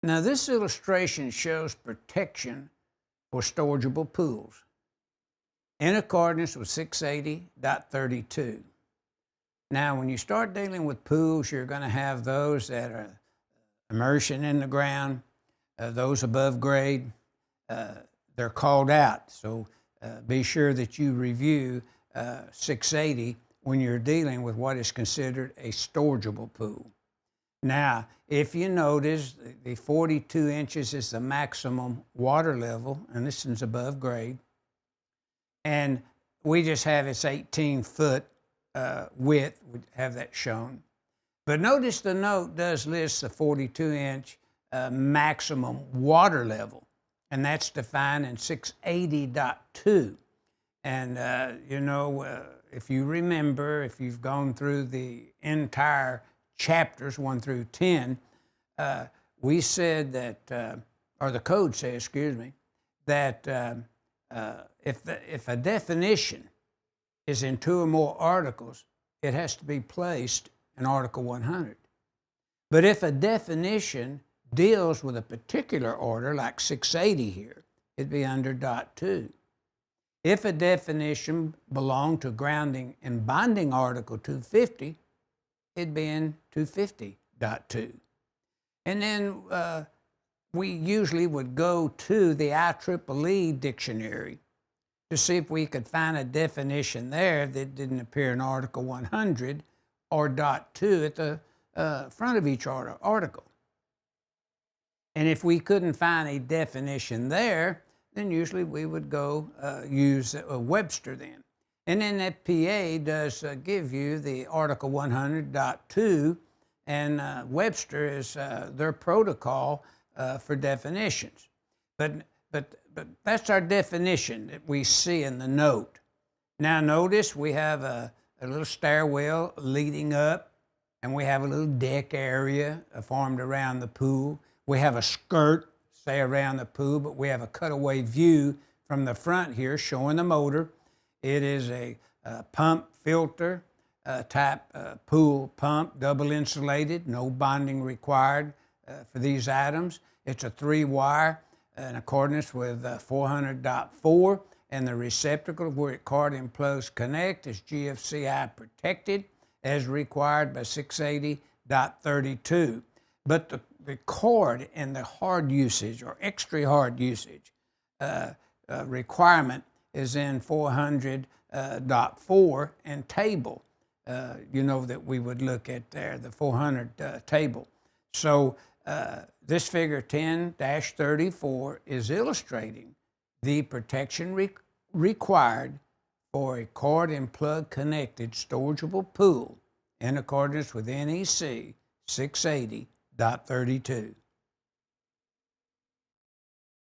Now this illustration shows protection for storageable pools in accordance with 680.32. Now when you start dealing with pools, you're going to have those that are immersion in the ground, those above grade, they're called out. So be sure that you review 680 when you're dealing with what is considered a storageable pool. Now, if you notice, the 42 inches is the maximum water level, and this is above grade. And we just have its 18-foot width, we have that shown. But notice the note does list the 42-inch maximum water level, and that's defined in 680.2. And, if you remember, if you've gone through the entire chapters 1 through 10, we said that, or the code says, excuse me, that if a definition is in 2 or more articles, it has to be placed in Article 100. But if a definition deals with a particular order, like 680 here, it'd be under Dot 2. If a definition belonged to grounding and bonding Article 250, it'd be in 250.2. And then we usually would go to the IEEE dictionary to see if we could find a definition there that didn't appear in Article 100 or Dot 2 at the front of each article. And if we couldn't find a definition there, then usually we would go use Webster then. And NFPA does give you the Article 100.2, and Webster is their protocol for definitions. But that's our definition that we see in the note. Now notice we have a little stairwell leading up, and we have a little deck area formed around the pool. We have a skirt, say, around the pool, but we have a cutaway view from the front here showing the motor. It is a pump filter type pool pump, double insulated, no bonding required for these items. It's a 3-wire in accordance with 400.4, and the receptacle where it cord and plugs connect is GFCI protected as required by 680.32. But the cord and the hard usage or extra hard usage requirement is in 400.4 and table, that we would look at there, the 400 table. So this figure 10-34 is illustrating the protection required for a cord and plug connected storageable pool in accordance with NEC 680.32.